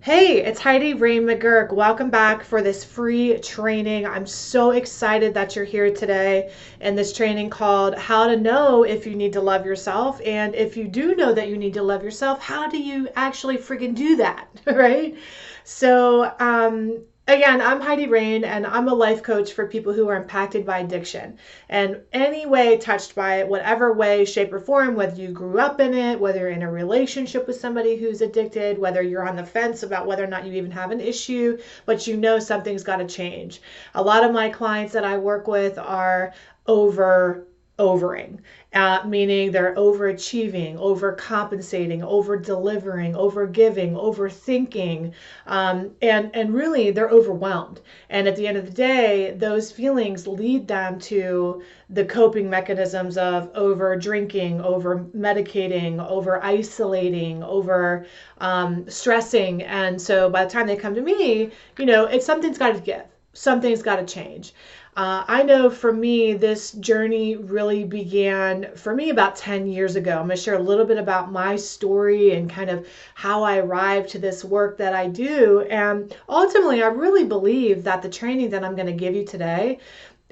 Hey, it's Heidi Rain McGurk. Welcome back for this free training. I'm so excited that you're here today in this training called How to Know If You Need to Love Yourself. And if you do know that you need to love yourself, how do you actually freaking do that? Right? Again, I'm Heidi Rain, and I'm a life coach for people who are impacted by addiction and any way touched by it, whatever way, shape, or form, whether you grew up in it, whether you're in a relationship with somebody who's addicted, whether you're on the fence about whether or not you even have an issue, but you know something's got to change. A lot of my clients that I work with are overing, meaning they're overachieving, overcompensating, over delivering, over giving, overthinking, and really they're overwhelmed. And at the end of the day, those feelings lead them to the coping mechanisms of over drinking, over medicating, over isolating, over stressing. And so by the time they come to me, it's something's got to give, something's got to change. I know for me, this journey really began for me about 10 years ago. I'm going to share a little bit about my story and kind of how I arrived to this work that I do. And ultimately, I really believe that the training that I'm going to give you today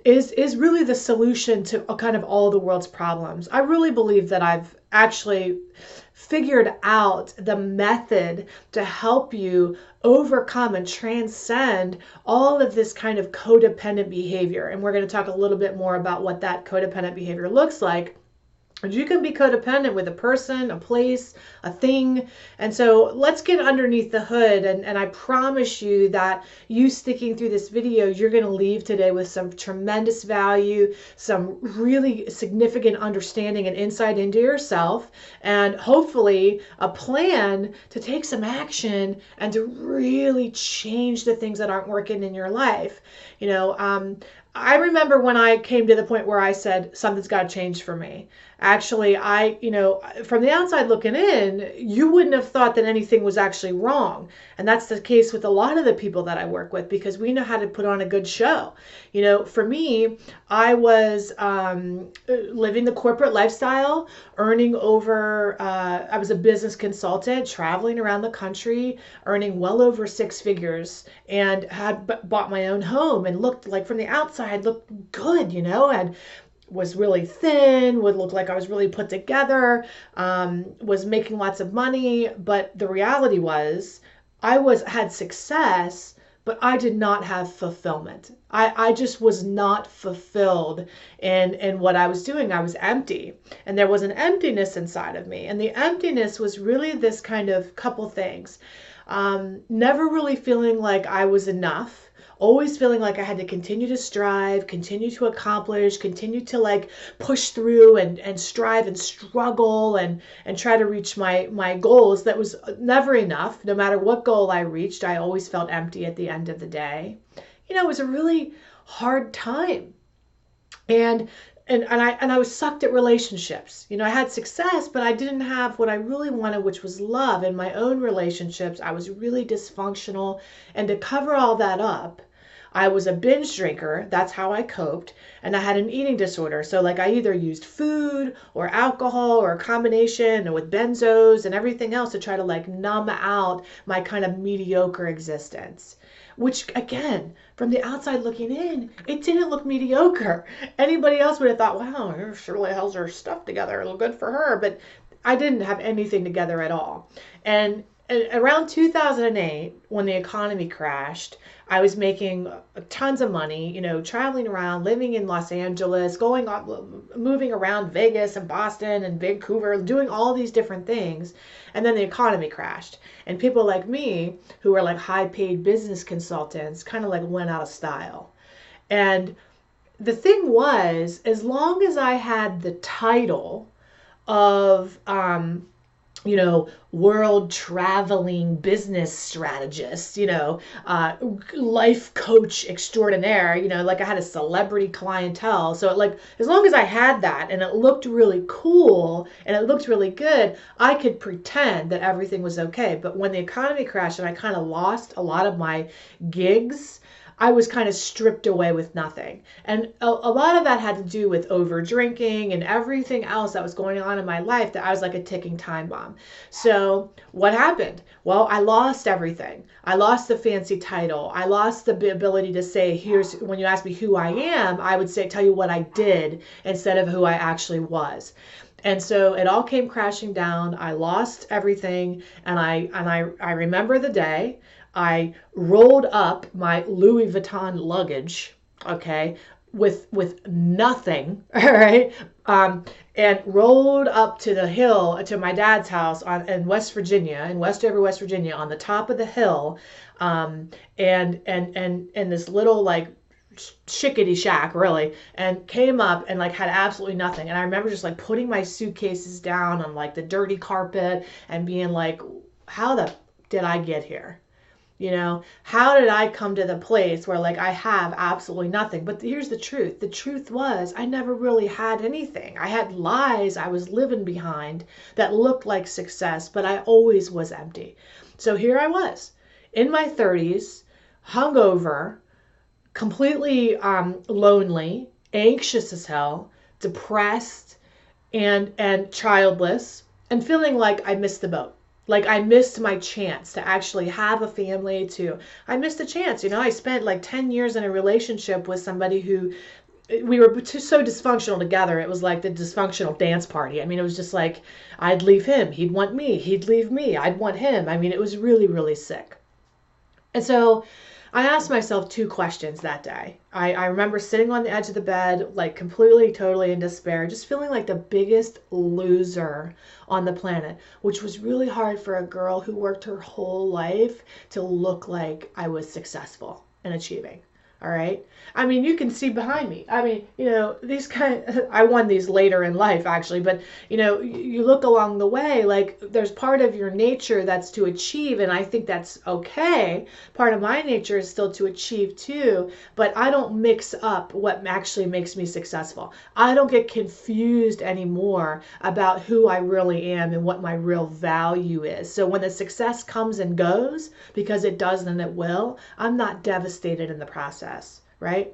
is really the solution to kind of all the world's problems. I really believe that I've actually figured out the method to help you overcome and transcend all of this kind of codependent behavior. And we're going to talk a little bit more about what that codependent behavior looks like. And you can be codependent with a person, a place, a thing. And so let's get underneath the hood. And I promise you that you sticking through this video, you're going to leave today with some tremendous value, some really significant understanding and insight into yourself, and hopefully a plan to take some action and to really change the things that aren't working in your life. I remember when I came to the point where I said, something's got to change for me. Actually, from the outside looking in, you wouldn't have thought that anything was actually wrong. And that's the case with a lot of the people that I work with because we know how to put on a good show. For me, I was living the corporate lifestyle, earning I was a business consultant, traveling around the country, earning well over six figures, and had bought my own home and looked like from the outside, looked good, and was really thin, would look like I was really put together, was making lots of money. But the reality was had success, but I did not have fulfillment. I just was not fulfilled in what I was doing. I was empty. And there was an emptiness inside of me. And the emptiness was really this kind of couple things. Never really feeling like I was enough. Always feeling like I had to continue to strive, continue to accomplish, continue to push through and strive and struggle and try to reach my goals. That was never enough. No matter what goal I reached, I always felt empty at the end of the day. It was a really hard time. And I was sucked at relationships. I had success, but I didn't have what I really wanted, which was love. In my own relationships, I was really dysfunctional. And to cover all that up, I was a binge drinker. That's how I coped. And I had an eating disorder. So I either used food or alcohol or a combination with benzos and everything else to try to numb out my kind of mediocre existence. Which again, from the outside looking in, it didn't look mediocre. Anybody else would have thought, wow, she really has her stuff together. It'll good for her. But I didn't have anything together at all. And around 2008, when the economy crashed, I was making tons of money, traveling around, living in Los Angeles, moving around Vegas and Boston and Vancouver, doing all these different things. And then the economy crashed. And people like me, who were high paid business consultants, kind of went out of style. And the thing was, as long as I had the title of, world traveling business strategist, life coach extraordinaire, I had a celebrity clientele. So as long as I had that and it looked really cool and it looked really good, I could pretend that everything was okay. But when the economy crashed and I kind of lost a lot of my gigs, I was kind of stripped away with nothing. And a lot of that had to do with over drinking and everything else that was going on in my life, that I was like a ticking time bomb. So what happened? Well, I lost everything. I lost the fancy title. I lost the ability to say, here's, when you ask me who I am, I would say, tell you what I did instead of who I actually was. And so it all came crashing down. I lost everything. And I remember the day I rolled up my Louis Vuitton luggage, okay, with nothing, all right, and rolled up to the hill, to my dad's house in West Virginia, in Westover, West Virginia, on the top of the hill, and this little like chickadee shack, really, and came up and like had absolutely nothing. And I remember just like putting my suitcases down on like the dirty carpet and being like, how the did I get here? You know, how did I come to the place where like I have absolutely nothing? But here's the truth. The truth was I never really had anything. I had lies I was living behind that looked like success, but I always was empty. So here I was in my 30s, hungover, completely lonely, anxious as hell, depressed, and childless, and feeling like I missed the boat. Like I missed my chance to actually have a family. I missed a chance. You know, I spent like 10 years in a relationship with somebody who we were so dysfunctional together. It was like the dysfunctional dance party. I mean, it was just like I'd leave him, he'd want me, he'd leave me, I'd want him. I mean, it was really, really sick. And so I asked myself two questions that day. I remember sitting on the edge of the bed, like completely, totally in despair, just feeling like the biggest loser on the planet, which was really hard for a girl who worked her whole life to look like I was successful and achieving. All right. I mean, you can see behind me. I mean, you know, I won these later in life actually, but you know, you look along the way, like there's part of your nature that's to achieve. And I think that's okay. Part of my nature is still to achieve too, but I don't mix up what actually makes me successful. I don't get confused anymore about who I really am and what my real value is. So when the success comes and goes, because it does and it will, I'm not devastated in the process. Right?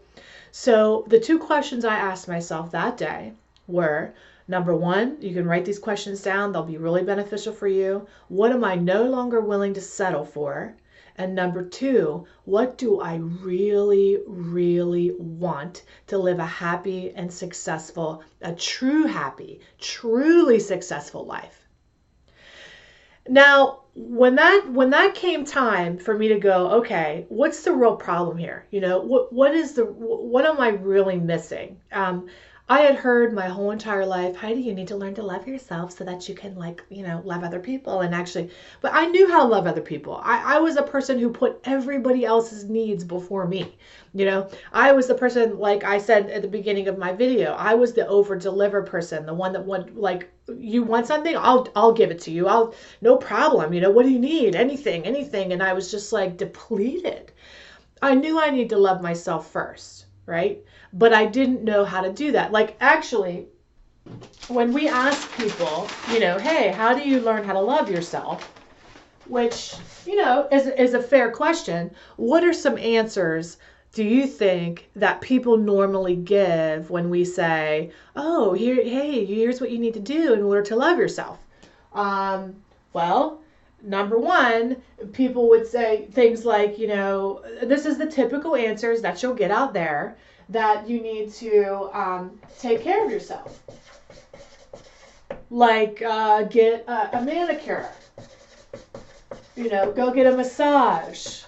So the two questions I asked myself that day were, number one, you can write these questions down. They'll be really beneficial for you. What am I no longer willing to settle for? And number two, what do I really, really want to live a happy and successful, a true happy, truly successful life? Now, when that came time for me to go, okay, what's the real problem here? You know, what am I really missing? I had heard my whole entire life, Heidi, you need to learn to love yourself so that you can, like, you know, love other people. And actually, but I knew how to love other people. I was a person who put everybody else's needs before me. You know, I was the person, like I said at the beginning of my video, I was the over deliver person, the one that would, like, you want something, I'll give it to you. No problem. You know, what do you need? Anything. And I was just like depleted. I knew I needed to love myself first, right? But I didn't know how to do that. Like, actually, when we ask people, you know, hey, how do you learn how to love yourself? Which, you know, is a fair question. What are some answers do you think that people normally give when we say, oh, here's what you need to do in order to love yourself? Well, number one, people would say things like, you know, this is the typical answers that you'll get out there, that you need to take care of yourself. Like get a manicure, you know, go get a massage,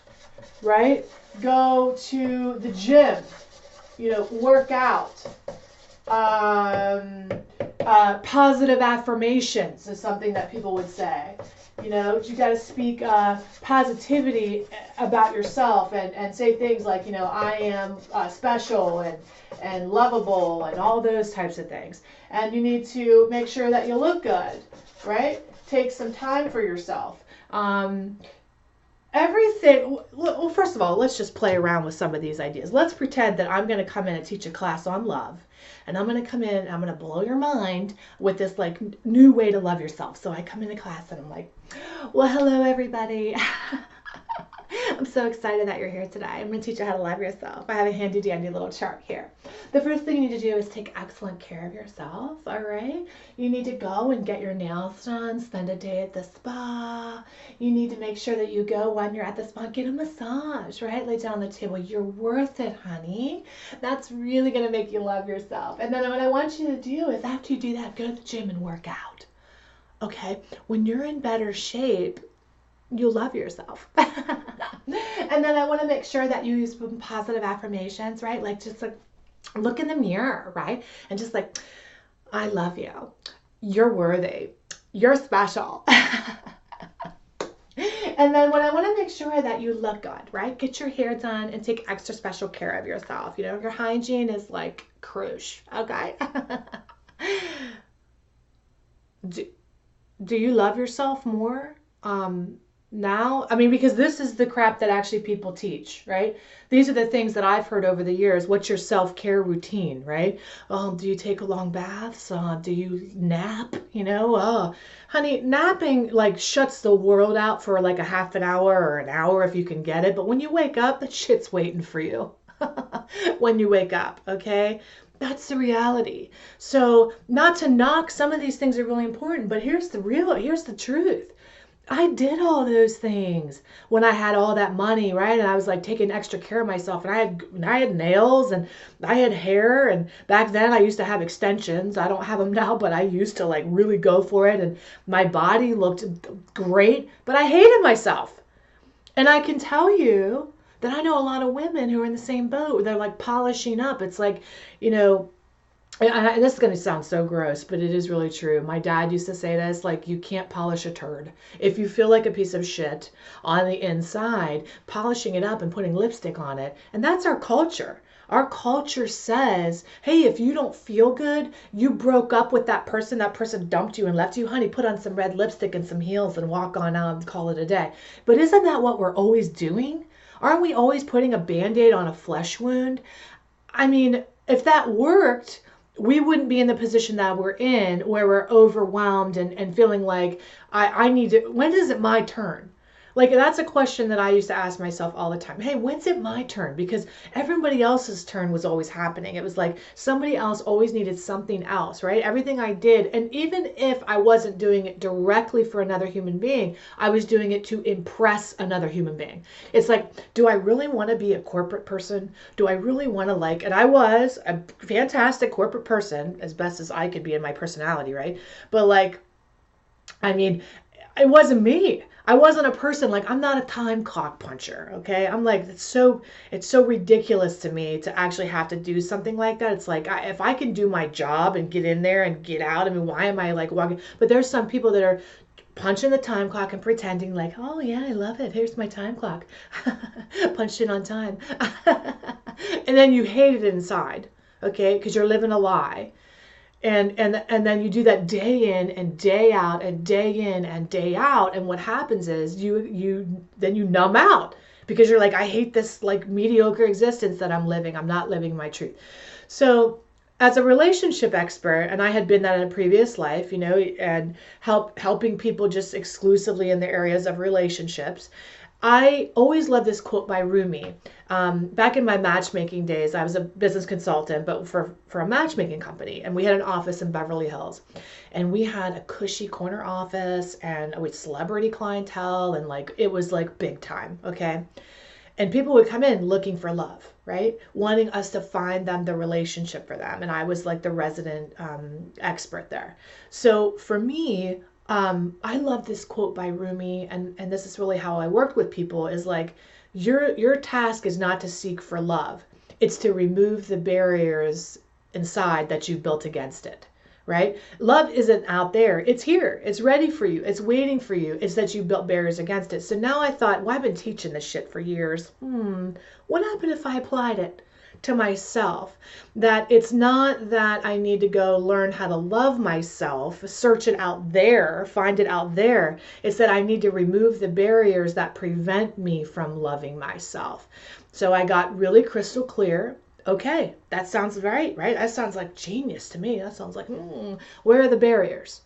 right? Go to the gym, you know, work out. Positive affirmations is something that people would say. You know, you got to speak positivity about yourself and say things like, you know, I am special and lovable and all those types of things. And you need to make sure that you look good, right? Take some time for yourself. Everything, well, first of all, let's just play around with some of these ideas. Let's pretend that I'm going to come in and teach a class on love. And I'm going to come in and I'm going to blow your mind with this like new way to love yourself. So I come into class and I'm like, well, hello, everybody. I'm so excited that you're here today. I'm going to teach you how to love yourself. I have a handy dandy little chart here. The first thing you need to do is take excellent care of yourself, all right? You need to go and get your nails done, spend a day at the spa. You need to make sure that you go when you're at the spa, get a massage, right? Lay down on the table. You're worth it, honey. That's really going to make you love yourself. And then what I want you to do is after you do that, go to the gym and work out. Okay? When you're in better shape, you love yourself. And then I want to make sure that you use some positive affirmations, right? Like just like look in the mirror, right? And just like, I love you. You're worthy. You're special. And then what I want to make sure that you look good, right? Get your hair done and take extra special care of yourself. You know, your hygiene is like crucial, okay? Do you love yourself more? Now, I mean, because this is the crap that actually people teach, right? These are the things that I've heard over the years. What's your self-care routine, right? Do you take long baths? Do you nap? You know, honey, napping like shuts the world out for like a half an hour or an hour if you can get it. But when you wake up, that shit's waiting for you when you wake up, okay? That's the reality. So not to knock, some of these things are really important, but here's the truth. I did all those things when I had all that money, right? And I was like taking extra care of myself, and I had nails and I had hair, and back then I used to have extensions. I don't have them now, but I used to like really go for it, and my body looked great, but I hated myself. And I can tell you that I know a lot of women who are in the same boat. They're like polishing up. It's like, you know, and this is going to sound so gross, but it is really true. My dad used to say this, like, you can't polish a turd. If you feel like a piece of shit on the inside, polishing it up and putting lipstick on it. And that's our culture. Our culture says, hey, if you don't feel good, you broke up with that person dumped you and left you, honey, put on some red lipstick and some heels and walk on out and call it a day. But isn't that what we're always doing? Aren't we always putting a Band-Aid on a flesh wound? I mean, if that worked, we wouldn't be in the position that we're in where we're overwhelmed and feeling like I need to, when is it my turn? Like, that's a question that I used to ask myself all the time. Hey, when's it my turn? Because everybody else's turn was always happening. It was like somebody else always needed something else, right? Everything I did, and even if I wasn't doing it directly for another human being, I was doing it to impress another human being. It's like, do I really want to be a corporate person? Do I really want to like, and I was a fantastic corporate person as best as I could be in my personality, right? But like, I mean, it wasn't me. I wasn't a person, like, I'm not a time clock puncher, okay? I'm like, it's so ridiculous to me to actually have to do something like that. It's like, if I can do my job and get in there and get out, I mean, why am I like walking? But there's some people that are punching the time clock and pretending like, oh yeah, I love it. Here's my time clock. Punched in on time. And then you hate it inside, okay? Because you're living a lie. And then you do that day in and day out and day in and day out, and what happens is you numb out because you're like, I hate this like mediocre existence that I'm living. I'm not living my truth. So as a relationship expert, and I had been that in a previous life, you know, and helping people just exclusively in the areas of relationships, I always love this quote by Rumi. Back in my matchmaking days, I was a business consultant, but for a matchmaking company, and we had an office in Beverly Hills, and we had a cushy corner office, and with celebrity clientele, and like it was like big time, okay? And people would come in looking for love, right? Wanting us to find them the relationship for them, and I was like the resident expert there. So for me, I love this quote by Rumi, and this is really how I worked with people, is like, your task is not to seek for love. It's to remove the barriers inside that you've built against it, right? Love isn't out there. It's here. It's ready for you. It's waiting for you. It's that you built barriers against it. So now I thought, well, I've been teaching this shit for years. What happened if I applied it to myself? That it's not that I need to go learn how to love myself, search it out there, find it out there. It's that I need to remove the barriers that prevent me from loving myself. So I got really crystal clear. Okay, that sounds right? That sounds like genius to me. That sounds like, where are the barriers?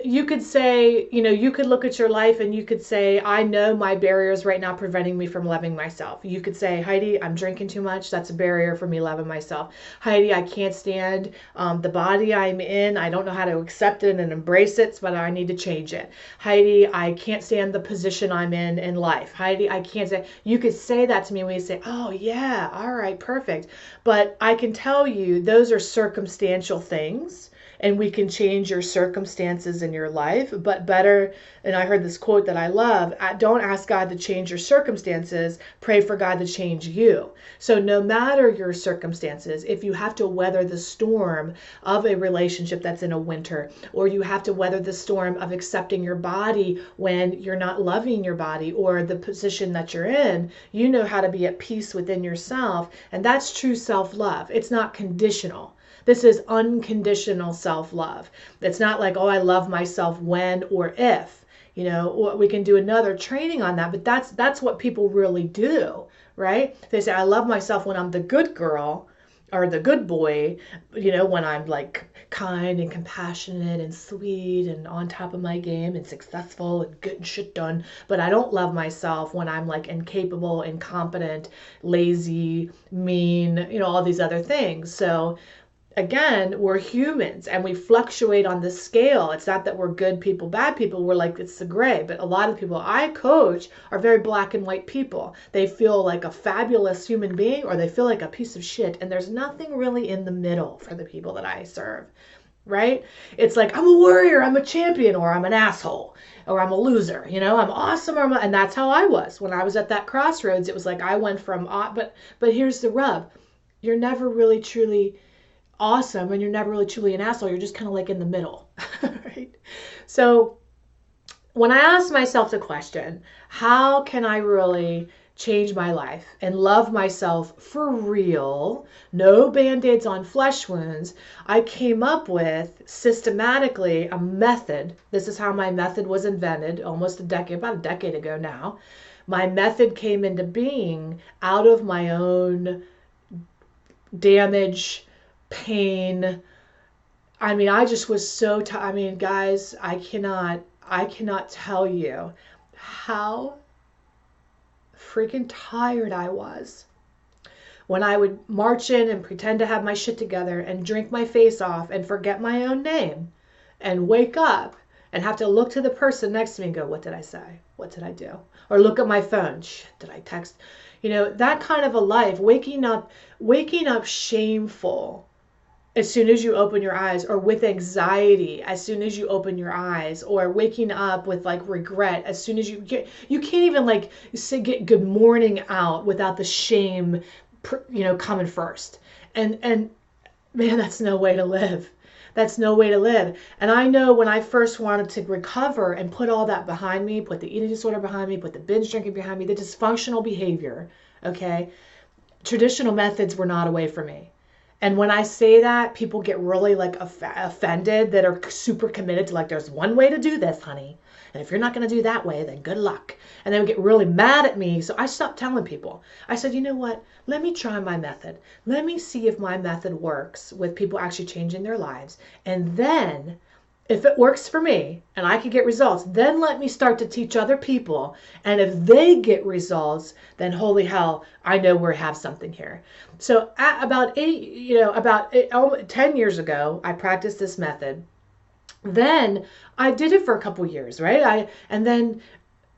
you could say, you could look at your life and you could say, I know my barriers right now preventing me from loving myself. You could say, Heidi, I'm drinking too much. That's a barrier for me loving myself. Heidi, I can't stand the body I'm in. I don't know how to accept it and embrace it, but I need to change it. Heidi, I can't stand the position I'm in life. Heidi, I can't say. You could say that to me when you say, oh yeah, all right, perfect. But I can tell you those are circumstantial things, and we can change your circumstances in your life, but better, and I heard this quote that I love, don't ask God to change your circumstances, pray for God to change you. So no matter your circumstances, if you have to weather the storm of a relationship that's in a winter, or you have to weather the storm of accepting your body when you're not loving your body or the position that you're in, you know how to be at peace within yourself, and that's true self-love. It's not conditional. This is unconditional self-love. It's not like, oh, I love myself when or if. We can do another training on that, but that's what people really do, right? They say, I love myself when I'm the good girl or the good boy, when I'm like kind and compassionate and sweet and on top of my game and successful and getting shit done. But I don't love myself when I'm like incapable, incompetent, lazy, mean, all these other things. So again, we're humans and we fluctuate on the scale. It's not that we're good people, bad people. We're like, it's the gray. But a lot of people I coach are very black and white people. They feel like a fabulous human being or they feel like a piece of shit. And there's nothing really in the middle for the people that I serve, right? It's like, I'm a warrior, I'm a champion, or I'm an asshole, or I'm a loser. I'm awesome. And that's how I was. When I was at that crossroads, it was like I went from, but here's the rub. You're never really truly awesome and you're never really truly an asshole. You're just kind of like in the middle, right? So when I ask myself the question, how can I really change my life and love myself for real, no band-aids on flesh wounds, I came up with systematically a method. This is how my method was invented about a decade ago now. My method came into being out of my own damage, pain. I just was so guys, I cannot tell you how freaking tired I was when I would march in and pretend to have my shit together and drink my face off and forget my own name and wake up and have to look to the person next to me and go, what did I say? What did I do? Or look at my phone. Shit, did I text? That kind of a life, waking up shameful as soon as you open your eyes, or with anxiety as soon as you open your eyes, or waking up with like regret as soon as you can't even like say get good morning out without the shame coming first. And man, that's no way to live. That's no way to live. And I know when I first wanted to recover and put all that behind me, put the eating disorder behind me, put the binge drinking behind me, the dysfunctional behavior, okay, traditional methods were not a way for me. And when I say that, people get really like offended that are super committed to like, there's one way to do this, honey. And if you're not going to do that way, then good luck. And they would get really mad at me. So I stopped telling people. I said, you know what? Let me try my method. Let me see if my method works with people actually changing their lives. And then if it works for me and I can get results, then let me start to teach other people. And if they get results, then holy hell, I know we have something here. So about 10 years ago, I practiced this method. Then I did it for a couple years, right? And then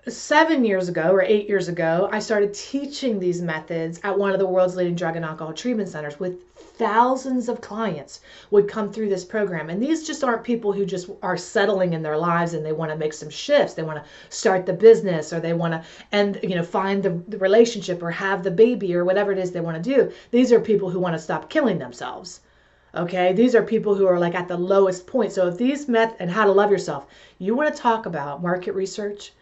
7 years ago or 8 years ago, I started teaching these methods at one of the world's leading drug and alcohol treatment centers with thousands of clients would come through this program. And these just aren't people who just are settling in their lives and they want to make some shifts. They want to start the business or they want to find the relationship or have the baby or whatever it is they want to do. These are people who want to stop killing themselves. Okay, these are people who are like at the lowest point. So if these and how to love yourself, you want to talk about market research,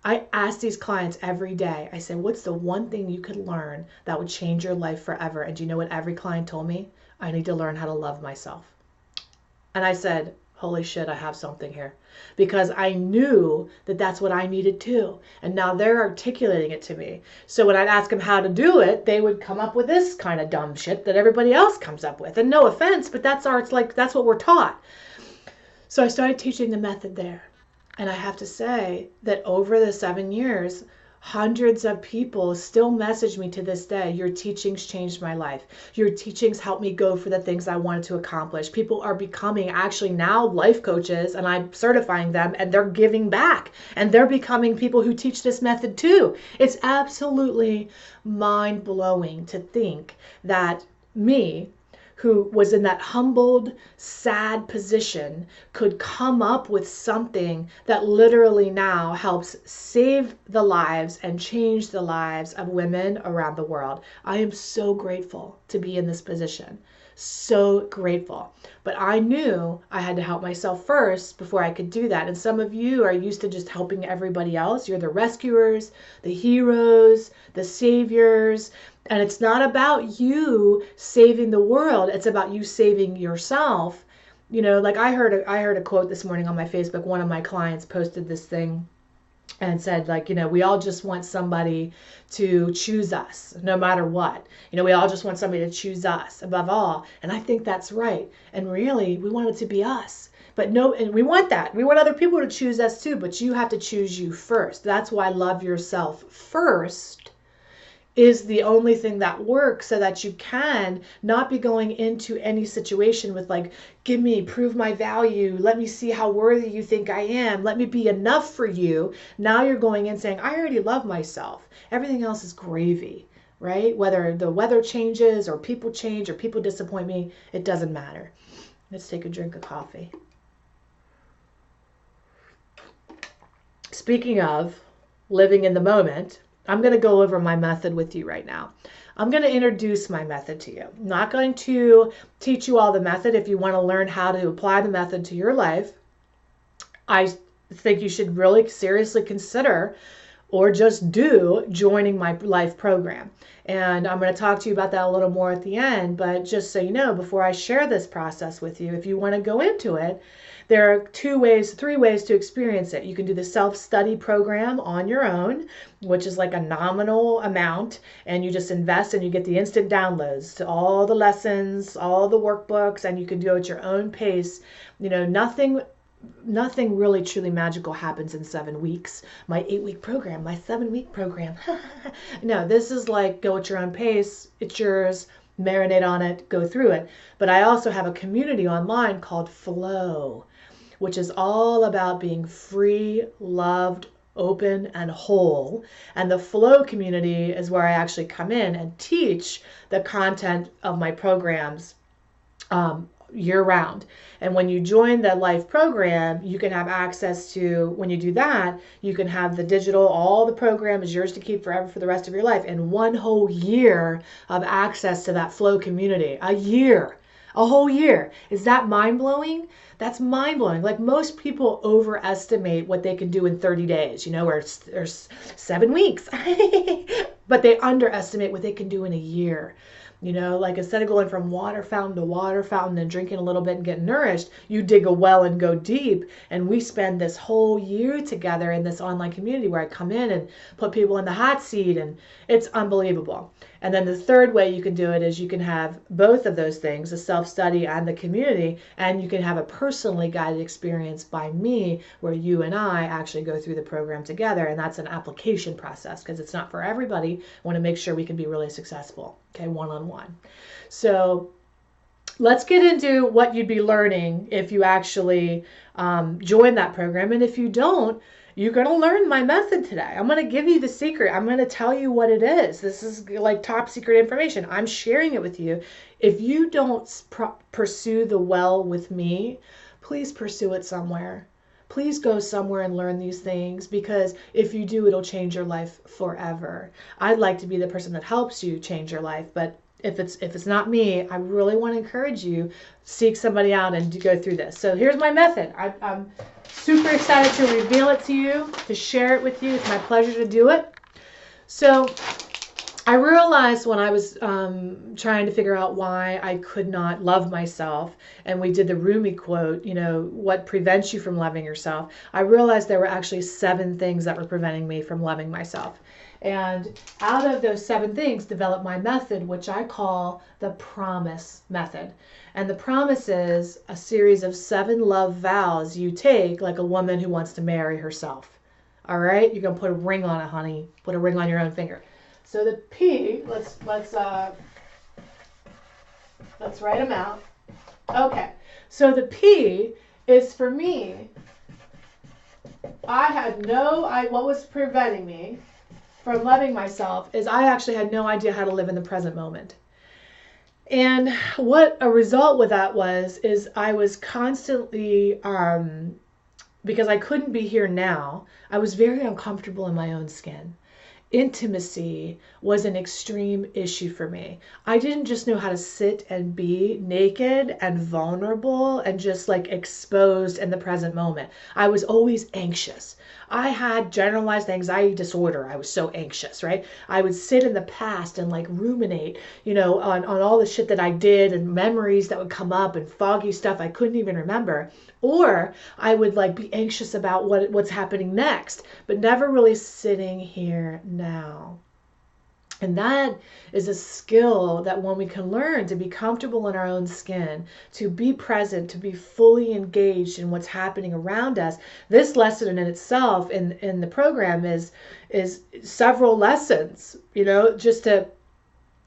I ask these clients every day, I say, what's the one thing you could learn that would change your life forever? And do you know what every client told me? I need to learn how to love myself. And I said, holy shit, I have something here. Because I knew that that's what I needed too. And now they're articulating it to me. So when I'd ask them how to do it, they would come up with this kind of dumb shit that everybody else comes up with. And no offense, but that's what we're taught. So I started teaching the method there. And I have to say that over the 7 years, hundreds of people still message me to this day. Your teachings changed my life. Your teachings helped me go for the things I wanted to accomplish. People are becoming actually now life coaches, and I'm certifying them, and they're giving back, and they're becoming people who teach this method too. It's absolutely mind blowing to think that me, who was in that humbled, sad position, could come up with something that literally now helps save the lives and change the lives of women around the world. I am so grateful to be in this position. So grateful. But I knew I had to help myself first before I could do that. And some of you are used to just helping everybody else. You're the rescuers, the heroes, the saviors. And it's not about you saving the world. It's about you saving yourself. You know, like I heard a quote this morning on my Facebook. One of my clients posted this thing and said, like, you know, we all just want somebody to choose us no matter what. You know, we all just want somebody to choose us above all. And I think that's right. And really, we want it to be us. But no, and we want that. We want other people to choose us too, but you have to choose you first. That's why love yourself first is the only thing that works, so that you can not be going into any situation with like, give me, prove my value, let me see how worthy you think I am, let me be enough for you. Now you're going in saying, I already love myself. Everything else is gravy, right? Whether the weather changes or people change or people disappoint me, it doesn't matter. Let's take a drink of coffee. Speaking of living in the moment, I'm going to go over my method with you right now. I'm going to introduce my method to you. I'm not going to teach you all the method. If you want to learn how to apply the method to your life, I think you should really seriously consider or just do joining my life program. And I'm going to talk to you about that a little more at the end. But just so you know, before I share this process with you, if you want to go into it, there are 3 ways to experience it. You can do the self-study program on your own, which is like a nominal amount, and you just invest and you get the instant downloads to all the lessons, all the workbooks, and you can do it at your own pace. You know, nothing really truly magical happens in 7 weeks. My 8-week program, my 7-week program. No, this is like go at your own pace. It's yours. Marinate on it, go through it. But I also have a community online called Flow, which is all about being free, loved, open, and whole. And the Flow community is where I actually come in and teach the content of my programs year round. And when you join the life program, you can have access to, when you do that, you can have the digital, all the program is yours to keep forever for the rest of your life, and 1 whole year of access to that Flow community. A whole year. Is that mind-blowing? That's mind-blowing. Like, most people overestimate what they can do in 30 days, you know, or 7 weeks. But they underestimate what they can do in a year. You know, like instead of going from water fountain to water fountain and drinking a little bit and getting nourished, you dig a well and go deep. And we spend this whole year together in this online community where I come in and put people in the hot seat, and it's unbelievable. And then the third way you can do it is you can have both of those things, the self-study and the community, and you can have a personally guided experience by me where you and I actually go through the program together. And that's an application process because it's not for everybody. I want to make sure we can be really successful, okay, one-on-one. So let's get into what you'd be learning if you actually join that program. And if you don't, you're going to learn my method today. I'm going to give you the secret. I'm going to tell you what it is. This is like top secret information. I'm sharing it with you. If you don't pursue the well with me, please pursue it somewhere. Please go somewhere and learn these things, because if you do, it'll change your life forever. I'd like to be the person that helps you change your life, but if it's not me, I really want to encourage you, seek somebody out and to go through this. So here's my method. I'm super excited to reveal it to you, to share it with you. It's my pleasure to do it. So I realized when I was trying to figure out why I could not love myself, and we did the Rumi quote, what prevents you from loving yourself? I realized there were actually 7 things that were preventing me from loving myself. And out of those 7 things, developed my method, which I call the promise method. And the promise is a series of 7 love vows you take, like a woman who wants to marry herself. All right, you're gonna put a ring on it, honey. Put a ring on your own finger. So the P, let's write them out. Okay, so the P is for me. What was preventing me from loving myself is I actually had no idea how to live in the present moment. And what a result with that is I was constantly, because I couldn't be here now, I was very uncomfortable in my own skin. Intimacy was an extreme issue for me. I didn't just know how to sit and be naked and vulnerable and just like exposed in the present moment. I was always anxious. I had generalized anxiety disorder. I was so anxious, right? I would sit in the past and like ruminate, on all the shit that I did and memories that would come up and foggy stuff I couldn't even remember. Or I would like be anxious about what's happening next, but never really sitting here now. And that is a skill that when we can learn to be comfortable in our own skin, to be present, to be fully engaged in what's happening around us. This lesson in itself in the program is several lessons, just to,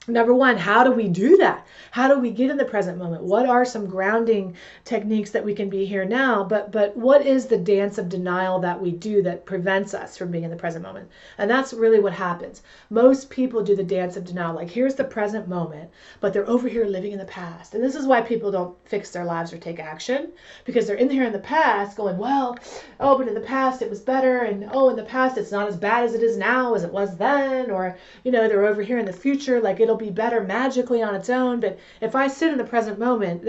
number one, how do we do that? How do we get in the present moment? What are some grounding techniques that we can be here now? But what is the dance of denial that we do that prevents us from being in the present moment? And that's really what happens. Most people do the dance of denial. Like, here's the present moment, but they're over here living in the past. And this is why people don't fix their lives or take action, because they're in here in the past going, well, oh, but in the past it was better. And oh, in the past it's not as bad as it is now as it was then. Or, they're over here in the future, like it'll be better magically on its own. But if I sit in the present moment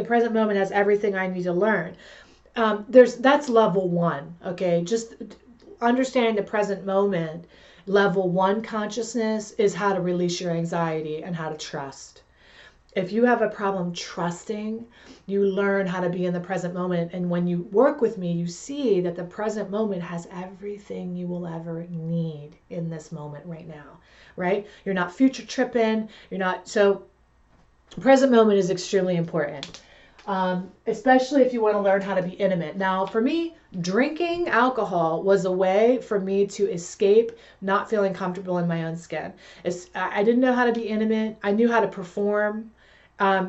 has everything I need to learn. That's level 1. Okay, just understanding the present moment. Level 1 consciousness is how to release your anxiety and how to trust. If you have a problem trusting, you learn how to be in the present moment. And when you work with me, you see that the present moment has everything you will ever need in this moment right now, right? You're not future tripping. So present moment is extremely important, especially if you want to learn how to be intimate. Now, for me, drinking alcohol was a way for me to escape not feeling comfortable in my own skin. I didn't know how to be intimate. I knew how to perform.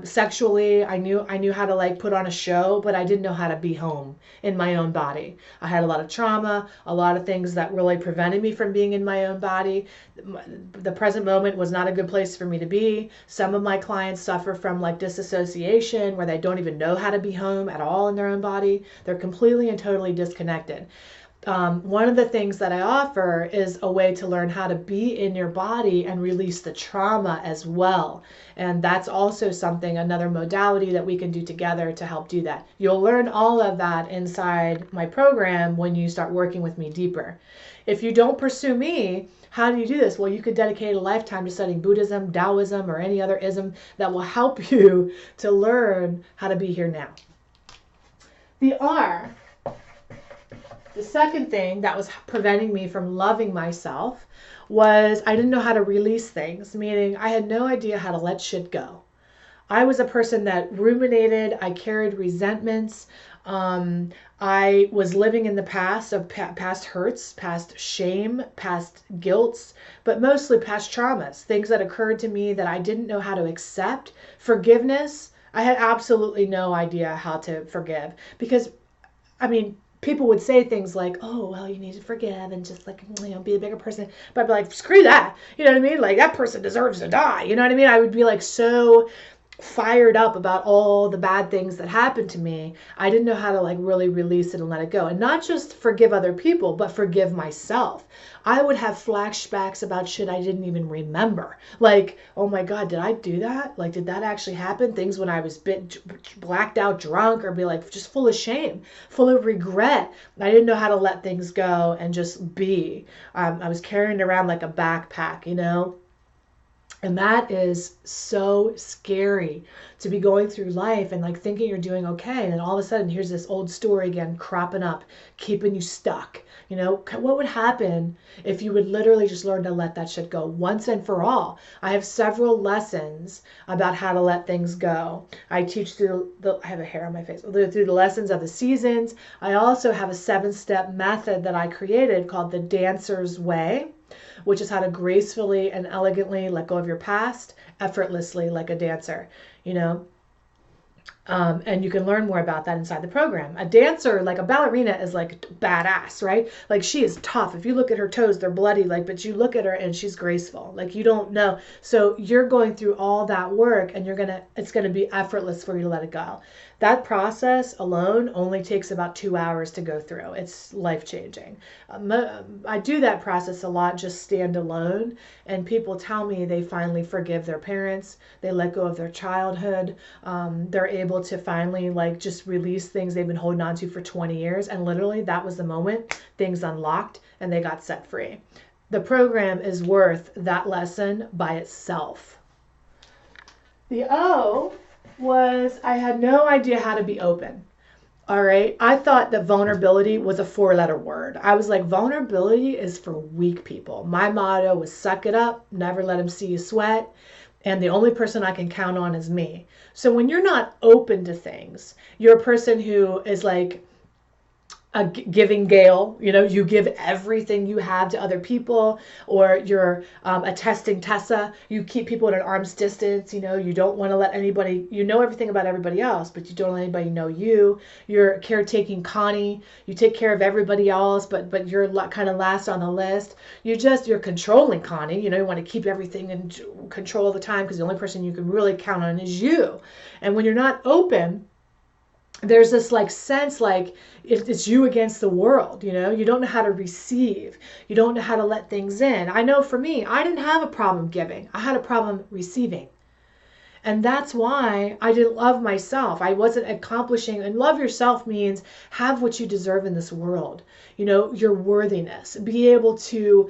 Sexually, I knew how to like put on a show, but I didn't know how to be home in my own body. I had a lot of trauma, a lot of things that really prevented me from being in my own body. The present moment was not a good place for me to be. Some of my clients suffer from like disassociation, where they don't even know how to be home at all in their own body. They're completely and totally disconnected. One of the things that I offer is a way to learn how to be in your body and release the trauma as well. And that's also another modality that we can do together to help do that. You'll learn all of that inside my program when you start working with me deeper. If you don't pursue me, how do you do this? Well, you could dedicate a lifetime to studying Buddhism, Taoism, or any other ism that will help you to learn how to be here now. The R. The second thing that was preventing me from loving myself was I didn't know how to release things, meaning I had no idea how to let shit go. I was a person that ruminated. I carried resentments. I was living in the past of past hurts, past shame, past guilts, but mostly past traumas, things that occurred to me that I didn't know how to accept. Forgiveness, I had absolutely no idea how to forgive, because, people would say things like, oh, well, you need to forgive and just like, be a bigger person. But I'd be like, screw that. You know what I mean? Like, that person deserves to die. You know what I mean? I would be like so fired up about all the bad things that happened to me. I didn't know how to like really release it and let it go. And not just forgive other people, but forgive myself. I would have flashbacks about shit I didn't even remember. Like, oh my God, did I do that? Like, did that actually happen? Things when I was blacked out drunk, or be like just full of shame, full of regret. I didn't know how to let things go and just be. I was carrying around like a backpack, And that is so scary to be going through life and like thinking you're doing okay. And then all of a sudden, here's this old story again cropping up, keeping you stuck. You know, what would happen if you would literally just learn to let that shit go once and for all? I have several lessons about how to let things go. I teach through I have a hair on my face, through the lessons of the seasons. I also have a 7-step method that I created called the Dancer's Way, which is how to gracefully and elegantly let go of your past effortlessly like a dancer, you know. And you can learn more about that inside the program. A dancer, like a ballerina, is like badass, right? Like she is tough. If you look at her toes, they're bloody, like, but you look at her and she's graceful. Like you don't know. So you're going through all that work and it's gonna be effortless for you to let it go. That process alone only takes about 2 hours to go through. It's life-changing. I do that process a lot, just stand alone, and people tell me they finally forgive their parents, they let go of their childhood, they're able to finally like just release things they've been holding on to for 20 years, and literally that was the moment things unlocked and they got set free. The program is worth that lesson by itself. The O was I had no idea how to be open. All right. I thought that vulnerability was a 4-letter word. I was like, vulnerability is for weak people. My motto was suck it up, never let them see you sweat. And the only person I can count on is me. So when you're not open to things, you're a person who is like a giving Gale, you know, you give everything you have to other people, or you're a testing Tessa, you keep people at an arm's distance, you know, you don't want to let anybody, you know everything about everybody else, but you don't let anybody know you. You're caretaking Connie, you take care of everybody else, but you're kind of last on the list. You're controlling Connie, you know, you want to keep everything in control all the time because the only person you can really count on is you. And when you're not open, there's this like sense like it's you against the world, you know, you don't know how to receive, you don't know how to let things in. I know for me, I didn't have a problem giving, I had a problem receiving. And that's why I didn't love myself. I wasn't accomplishing, and love yourself means have what you deserve in this world, you know, your worthiness, be able to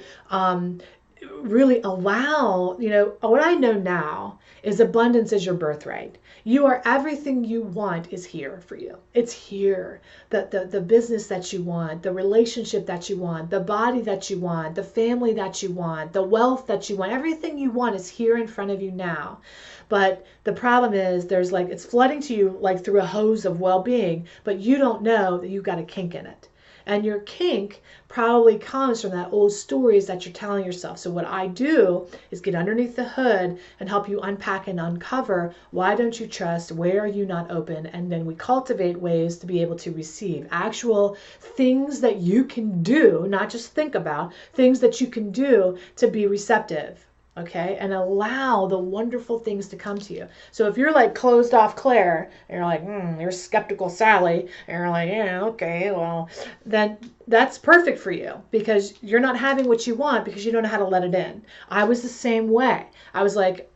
really allow, you know, what I know now is abundance is your birthright. You are everything you want is here for you. It's here. The business that you want, the relationship that you want, the body that you want, the family that you want, the wealth that you want, everything you want is here in front of you now. But the problem is there's like, it's flooding to you like through a hose of well-being, but you don't know that you've got a kink in it. And your kink probably comes from that old stories that you're telling yourself. So what I do is get underneath the hood and help you unpack and uncover why don't you trust, where are you not open, and then we cultivate ways to be able to receive actual things that you can do, not just think about, things that you can do to be receptive. Okay, and allow the wonderful things to come to you. So if you're like closed off Claire, and you're like, you're skeptical Sally, and you're like, yeah, okay, well, then that's perfect for you because you're not having what you want because you don't know how to let it in. I was the same way. I was like,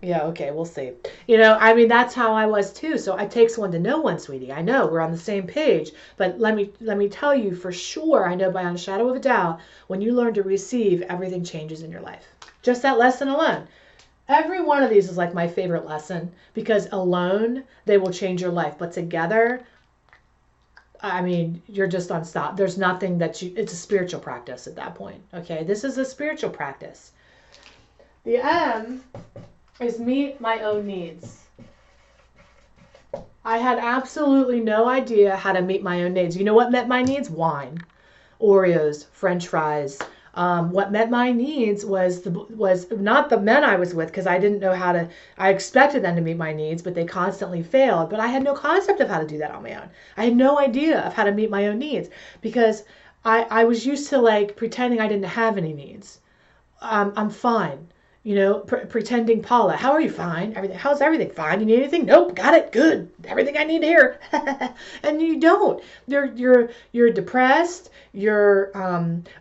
yeah, okay, we'll see. You know, I mean, that's how I was too. So it takes one to know one, sweetie. I know we're on the same page, but let me tell you for sure, I know beyond a shadow of a doubt, when you learn to receive, everything changes in your life. Just that lesson alone. Every one of these is like my favorite lesson because alone they will change your life, but together, I mean, you're just unstoppable. There's nothing it's a spiritual practice at that point. Okay, this is a spiritual practice. The M is meet my own needs. I had absolutely no idea how to meet my own needs. You know what met my needs? Wine, Oreos, French fries. What met my needs was not the men I was with because I didn't know how to. I expected them to meet my needs, but they constantly failed. But I had no concept of how to do that on my own. I had no idea of how to meet my own needs because I was used to like pretending I didn't have any needs. I'm fine. You know, pretending Paula, how are you? Fine. How's everything? Fine. You need anything? Nope. Got it. Good. Everything I need here. And you don't. You're depressed. You're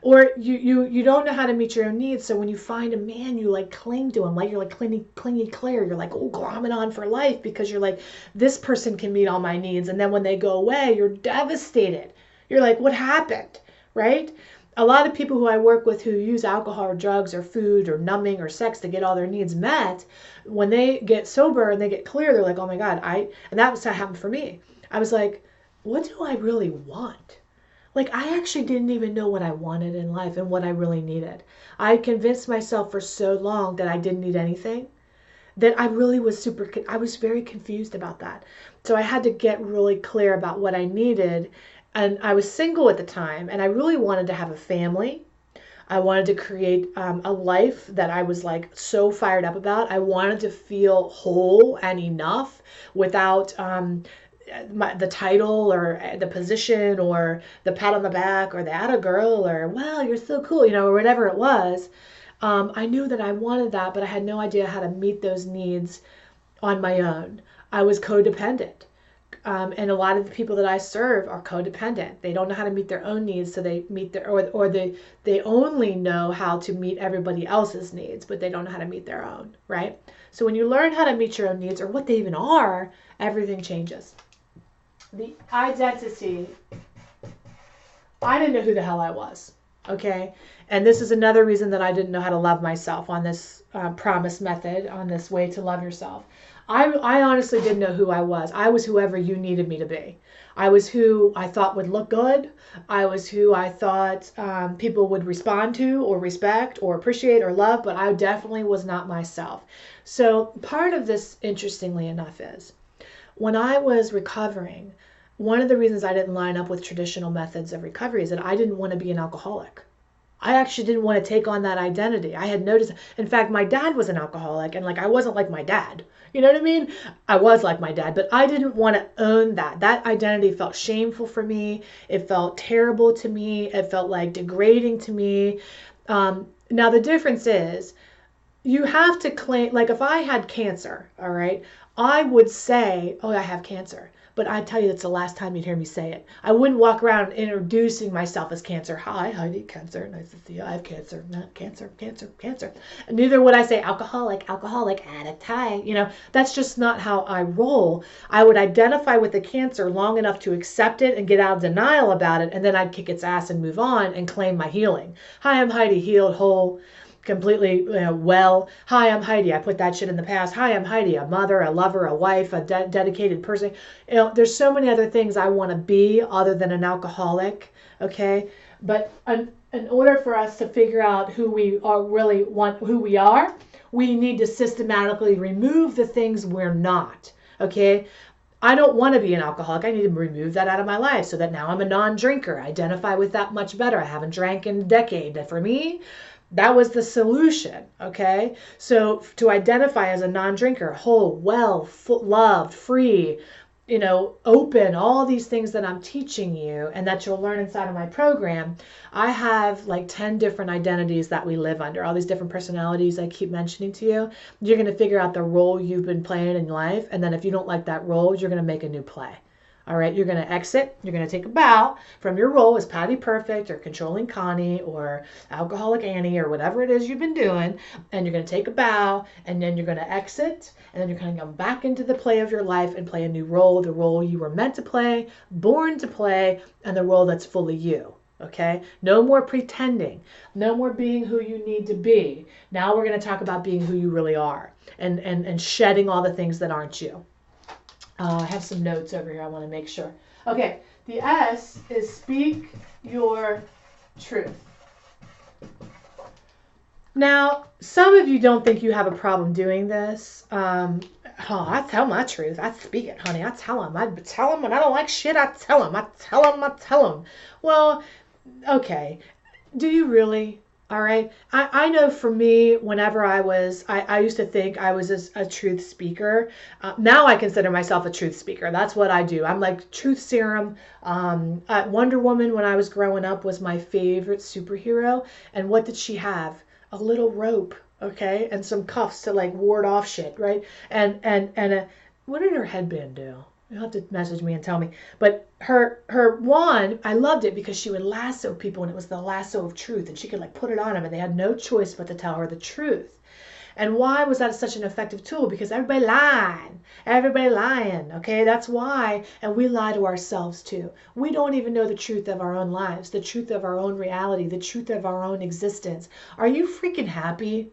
or you don't know how to meet your own needs. So when you find a man, you like cling to him, like you're like clingy Claire. You're like, oh, glomming on for life because you're like, this person can meet all my needs. And then when they go away, you're devastated. You're like, what happened? Right? a lot of people who I work with who use alcohol or drugs or food or numbing or sex to get all their needs met, when they get sober and they get clear, they're like, oh my God, and that was what happened for me. I was like, what do I really want? Like, I actually didn't even know what I wanted in life and what I really needed. I convinced myself for so long that I didn't need anything that I really was I was very confused about that. So I had to get really clear about what I needed. And I was single at the time, and I really wanted to have a family. I wanted to create a life that I was like so fired up about. I wanted to feel whole and enough without the title or the position or the pat on the back or the atta girl or, wow, you're so cool, or whatever it was. I knew that I wanted that, but I had no idea how to meet those needs on my own. I was codependent. And a lot of the people that I serve are codependent. They don't know how to meet their own needs, so they meet their, or they only know how to meet everybody else's needs, but they don't know how to meet their own, right? So when you learn how to meet your own needs, or what they even are, everything changes. The identity, I didn't know who the hell I was, okay? And this is another reason that I didn't know how to love myself on this promise method, on this way to love yourself. I honestly didn't know who I was. I was whoever you needed me to be. I was who I thought would look good. I was who I thought people would respond to or respect or appreciate or love, but I definitely was not myself. So part of this, interestingly enough, is when I was recovering, one of the reasons I didn't line up with traditional methods of recovery is that I didn't want to be an alcoholic. I actually didn't want to take on that identity. I had noticed, in fact, my dad was an alcoholic, and like I wasn't like my dad. You know what I mean? I was like my dad, but I didn't want to own that. That identity felt shameful for me. It felt terrible to me. It felt like degrading to me. Now the difference is, you have to claim, like if I had cancer, all right, I would say, oh, I have cancer. But I tell you, that's the last time you'd hear me say it. I wouldn't walk around introducing myself as cancer. Hi, Heidi, cancer. Nice to see you. I have cancer. Not cancer, cancer, cancer. And neither would I say alcoholic, alcoholic, addict. Hi. That's just not how I roll. I would identify with the cancer long enough to accept it and get out of denial about it. And then I'd kick its ass and move on and claim my healing. Hi, I'm Heidi, healed, whole, completely well. Hi, I'm Heidi. I put that shit in the past. Hi, I'm Heidi, a mother, a lover, a wife, a dedicated person. There's so many other things I want to be other than an alcoholic. Okay, but in order for us to figure out who we are, really want who we are, we need to systematically remove the things we're not. Okay. I don't want to be an alcoholic. I need to remove that out of my life so that now I'm a non-drinker. I identify with that much better. I haven't drank in a decade. For me, that was the solution, okay? So to identify as a non-drinker, whole, well, loved, free, open, all these things that I'm teaching you and that you'll learn inside of my program, I have like 10 different identities that we live under, all these different personalities I keep mentioning to you. You're going to figure out the role you've been playing in life, and then if you don't like that role, you're going to make a new play. All right, you're going to exit. You're going to take a bow from your role as Patty Perfect or Controlling Connie or Alcoholic Annie or whatever it is you've been doing. And you're going to take a bow, and then you're going to exit. And then you're going to come back into the play of your life and play a new role, the role you were meant to play, born to play, and the role that's fully you. Okay? No more pretending. No more being who you need to be. Now we're going to talk about being who you really are and shedding all the things that aren't you. I have some notes over here I want to make sure. Okay, the S is speak your truth. Now, some of you don't think you have a problem doing this. I tell my truth. I speak it, honey. I tell them. I tell them when I don't like shit. I tell them. I tell them. I tell them. Well, okay. Do you really? All right. I know for me, whenever I used to think I was a truth speaker. Now I consider myself a truth speaker. That's what I do. I'm like truth serum. Wonder Woman, when I was growing up, was my favorite superhero. And what did she have? A little rope, okay, and some cuffs to like ward off shit, right? And what did her headband do? You'll have to message me and tell me. But her wand, I loved it because she would lasso people, and it was the lasso of truth, and she could like put it on them, and they had no choice but to tell her the truth. And why was that such an effective tool? Because everybody lying. Everybody lying, okay? That's why. And we lie to ourselves too. We don't even know the truth of our own lives, the truth of our own reality, the truth of our own existence. Are you freaking happy?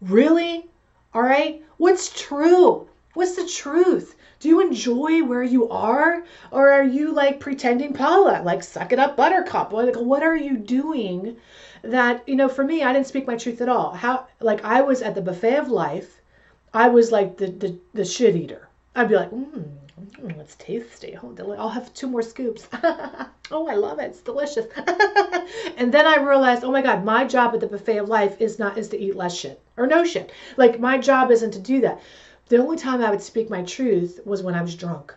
Really? All right? What's true? What's the truth? Do you enjoy where you are? Or are you like pretending Paula, like suck it up buttercup? Like, what are you doing that, for me, I didn't speak my truth at all. Like I was at the buffet of life. I was like the shit eater. I'd be like, it's tasty. Oh, I'll have 2 more scoops. Oh, I love it. It's delicious. And then I realized, oh my God, my job at the buffet of life is to eat less shit or no shit. Like my job isn't to do that. The only time I would speak my truth was when I was drunk.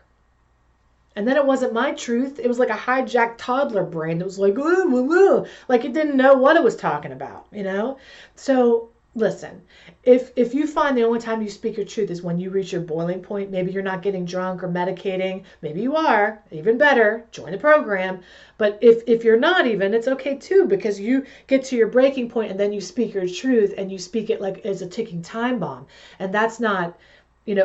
And then it wasn't my truth. It was like a hijacked toddler brain that was like, ooh, ooh, ooh. Like it didn't know what it was talking about, So listen, if you find the only time you speak your truth is when you reach your boiling point, maybe you're not getting drunk or medicating, maybe you are, even better, join the program. But if you're not even, it's okay too, because you get to your breaking point and then you speak your truth and you speak it like it's a ticking time bomb. And that's not,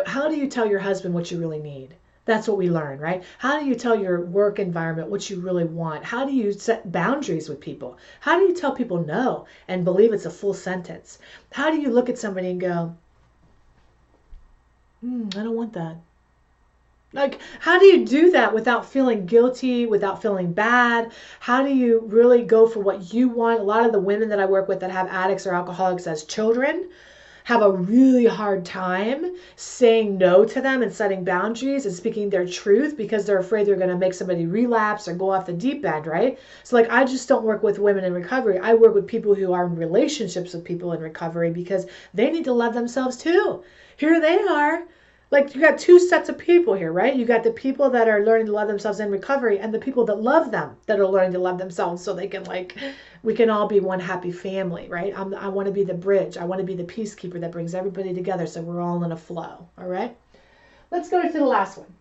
how do you tell your husband what you really need? That's what we learn, right? How do you tell your work environment what you really want? How do you set boundaries with people? How do you tell people no and believe it's a full sentence? How do you look at somebody and go, I don't want that? Like, how do you do that without feeling guilty, without feeling bad? How do you really go for what you want? A lot of the women that I work with that have addicts or alcoholics as children have a really hard time saying no to them and setting boundaries and speaking their truth because they're afraid they're going to make somebody relapse or go off the deep end, right? So like, I just don't work with women in recovery. I work with people who are in relationships with people in recovery because they need to love themselves too. Here they are. Like, you got 2 sets of people here, right? You got the people that are learning to love themselves in recovery and the people that love them, that are learning to love themselves so they can we can all be one happy family, right? I want to be the bridge. I want to be the peacekeeper that brings everybody together so we're all in a flow, all right? Let's go to the last one.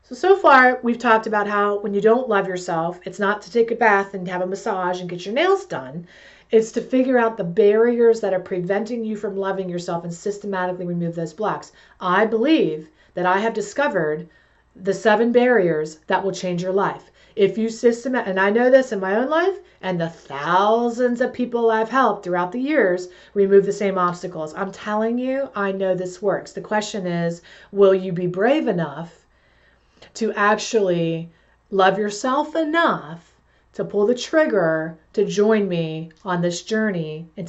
So far, we've talked about how when you don't love yourself, it's not to take a bath and have a massage and get your nails done. It's to figure out the barriers that are preventing you from loving yourself and systematically remove those blocks. I believe that I have discovered the 7 barriers that will change your life. If you and I know this in my own life, and the thousands of people I've helped throughout the years remove the same obstacles. I'm telling you, I know this works. The question is, will you be brave enough to actually love yourself enough to pull the trigger to join me on this journey and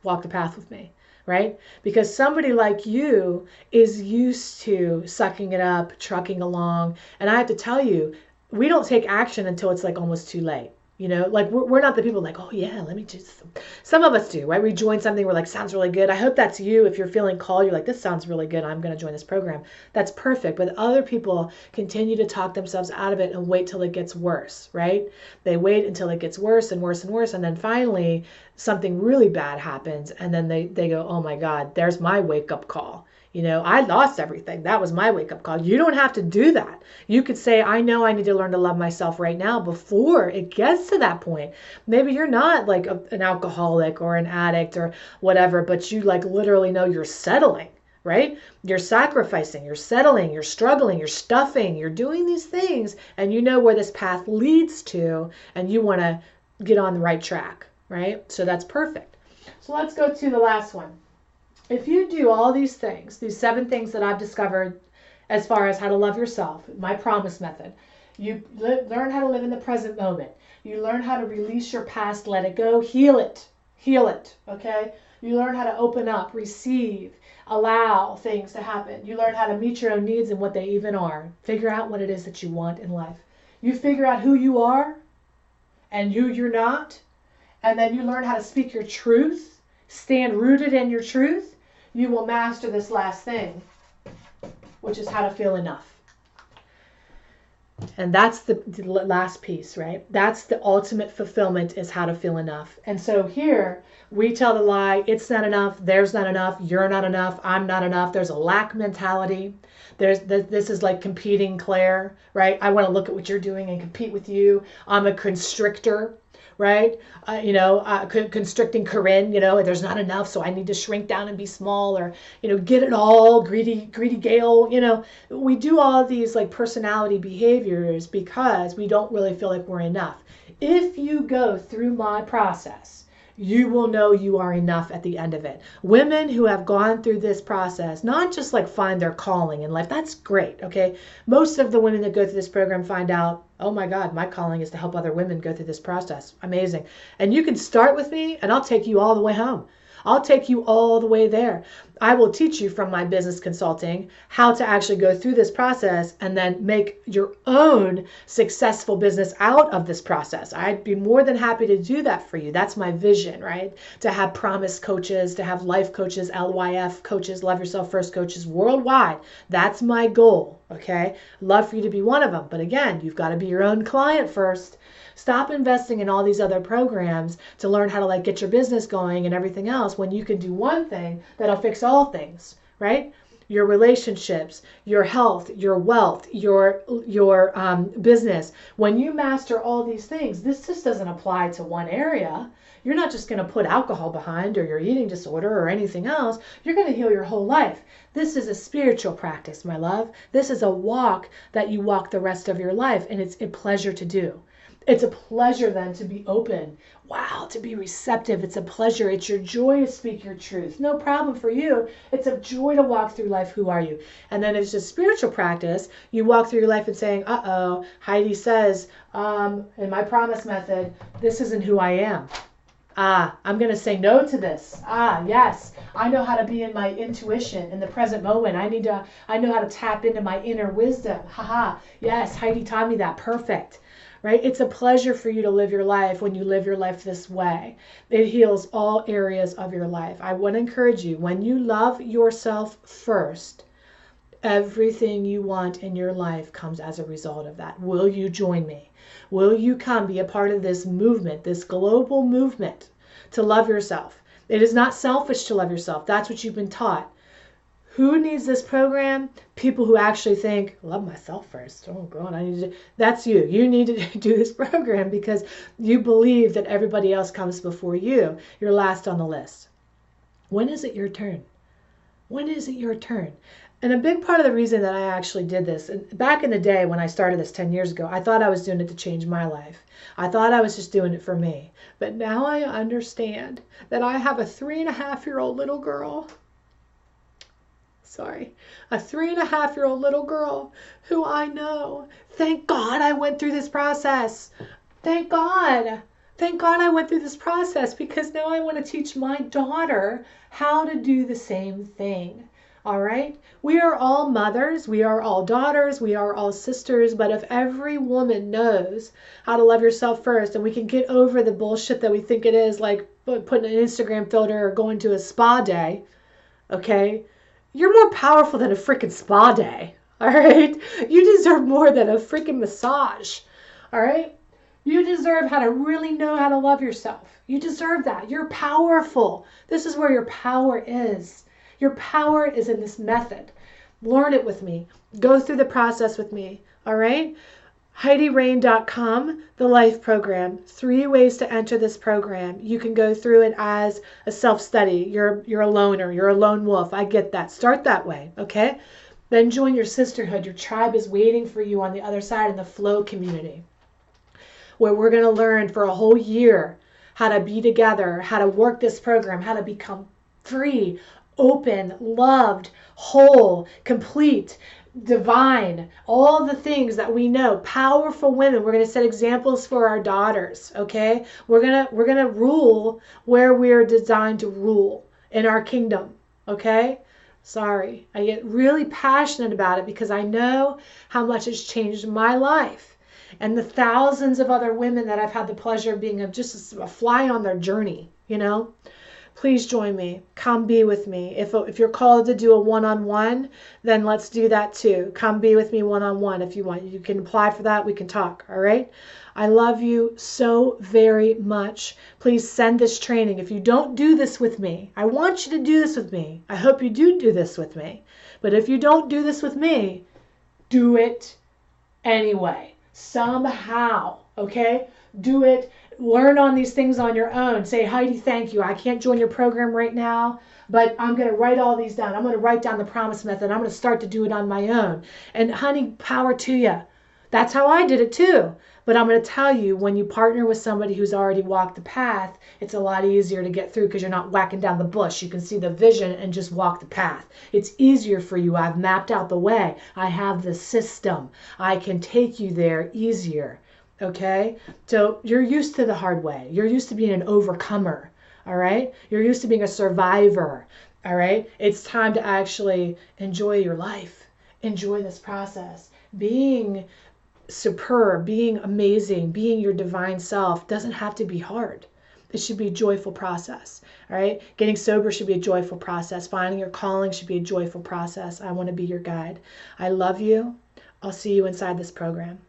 walk the path with me, right? Because somebody like you is used to sucking it up, trucking along. And I have to tell you, we don't take action until it's like almost too late. Like we're not the people like, oh yeah, let me just, some of us do, right? We join something, we're like, sounds really good. I hope that's you. If you're feeling called, you're like, this sounds really good, I'm going to join this program. That's perfect. But other people continue to talk themselves out of it and wait till it gets worse, right? They wait until it gets worse and worse and worse. And then finally something really bad happens. And then they go, oh my God, there's my wake up call. I lost everything. That was my wake-up call. You don't have to do that. You could say, I know I need to learn to love myself right now before it gets to that point. Maybe you're not like an alcoholic or an addict or whatever, but you like literally know you're settling, right? You're sacrificing, you're settling, you're struggling, you're stuffing, you're doing these things, and you know where this path leads to, and you want to get on the right track, right? So that's perfect. So let's go to the last one. If you do all these things, these 7 things that I've discovered as far as how to love yourself, my promise method, you learn how to live in the present moment. You learn how to release your past, let it go, heal it, okay? You learn how to open up, receive, allow things to happen. You learn how to meet your own needs and what they even are. Figure out what it is that you want in life. You figure out who you are and who you're not, and then you learn how to speak your truth, stand rooted in your truth. You will master this last thing, which is how to feel enough. And that's the last piece, right? That's the ultimate fulfillment, is how to feel enough. And so here we tell the lie, it's not enough, there's not enough, you're not enough, I'm not enough. There's a lack mentality. This is like competing, Claire, right? I want to look at what you're doing and compete with you. I'm a constrictor, right? Constricting Corinne, there's not enough, so I need to shrink down and be small, or, get it all, greedy Gail, we do all these like personality behaviors because we don't really feel like we're enough. If you go through my process, you will know you are enough at the end of it. Women who have gone through this process, not just like find their calling in life, that's great, okay? Most of the women that go through this program find out, oh my God, my calling is to help other women go through this process. Amazing. And you can start with me and I'll take you all the way home. I'll take you all the way there. I will teach you from my business consulting how to actually go through this process and then make your own successful business out of this process. I'd be more than happy to do that for you. That's my vision, right? To have promise coaches, to have life coaches, LYF coaches, Love Yourself First coaches worldwide. That's my goal, okay? Love for you to be one of them. But again, you've got to be your own client first. Stop investing in all these other programs to learn how to like get your business going and everything else when you can do one thing that'll fix all things, right? Your relationships, your health, your wealth, your business. When you master all these things, this just doesn't apply to one area. You're not just going to put alcohol behind or your eating disorder or anything else. You're going to heal your whole life. This is a spiritual practice, my love. This is a walk that you walk the rest of your life, and it's a pleasure to do. It's a pleasure then to be open. Wow, to be receptive. It's a pleasure. It's your joy to speak your truth. No problem for you. It's a joy to walk through life. Who are you? And then it's just spiritual practice. You walk through your life and saying, uh-oh, Heidi says, in my promise method, this isn't who I am. I'm going to say no to this. Yes, I know how to be in my intuition in the present moment. I know how to tap into my inner wisdom. Yes, Heidi taught me that. Perfect. Right? It's a pleasure for you to live your life when you live your life this way. It heals all areas of your life. I want to encourage you, when you love yourself first, everything you want in your life comes as a result of that. Will you join me? Will you come be a part of this movement, this global movement to love yourself? It is not selfish to love yourself. That's what you've been taught. Who needs this program? People who actually think, love myself first. Oh God, I need to. That's you. You need to do this program because you believe that everybody else comes before you. You're last on the list. When is it your turn? When is it your turn? And a big part of the reason that I actually did this, and back in the day when I started this 10 years ago, I thought I was doing it to change my life. I thought I was just doing it for me. But now I understand that I have a 3.5-year-old little girl. A 3.5-year-old little girl who I know. Thank God I went through this process. Thank God. Thank God I went through this process, because now I want to teach my daughter how to do the same thing. All right? We are all mothers. We are all daughters. We are all sisters. But if every woman knows how to love yourself first, and we can get over the bullshit that we think it is, like putting an Instagram filter or going to a spa day, okay? You're more powerful than a freaking spa day, all right? You deserve more than a freaking massage, all right? You deserve how to really know how to love yourself. You deserve that. You're powerful. This is where your power is. Your power is in this method. Learn it with me. Go through the process with me, all right? HeidiRain.com, the Life Program. 3 ways to enter this program. You can go through it as a self-study. You're a loner. You're a lone wolf. I get that. Start that way, okay? Then join your sisterhood. Your tribe is waiting for you on the other side in the Flow community, where we're going to learn for a whole year how to be together, how to work this program, how to become free, open, loved, whole, complete, divine, all the things that we know. Powerful women. We're going to set examples for our daughters, okay? We're going to rule where we're designed to rule in our kingdom, okay? Sorry. I get really passionate about it because I know how much it's changed my life and the thousands of other women that I've had the pleasure of being just a fly on their journey, you know? Please join me. Come be with me. If you're called to do a one-on-one, then let's do that too. Come be with me one-on-one if you want. You can apply for that. We can talk. All right? I love you so very much. Please send this training. If you don't do this with me, I want you to do this with me. I hope you do this with me. But if you don't do this with me, do it anyway. Somehow. Okay? Do it Learn on these things on your own. Say, Heidi, thank you. I can't join your program right now, but I'm going to write all these down. I'm going to write down the promise method. I'm going to start to do it on my own. And honey, power to you. That's how I did it too. But I'm going to tell you, when you partner with somebody who's already walked the path, it's a lot easier to get through because you're not whacking down the bush. You can see the vision and just walk the path. It's easier for you. I've mapped out the way. I have the system. I can take you there easier. Okay? So you're used to the hard way. You're used to being an overcomer. All right? You're used to being a survivor. All right? It's time to actually enjoy your life. Enjoy this process. Being superb, being amazing, being your divine self doesn't have to be hard. It should be a joyful process. All right? Getting sober should be a joyful process. Finding your calling should be a joyful process. I want to be your guide. I love you. I'll see you inside this program.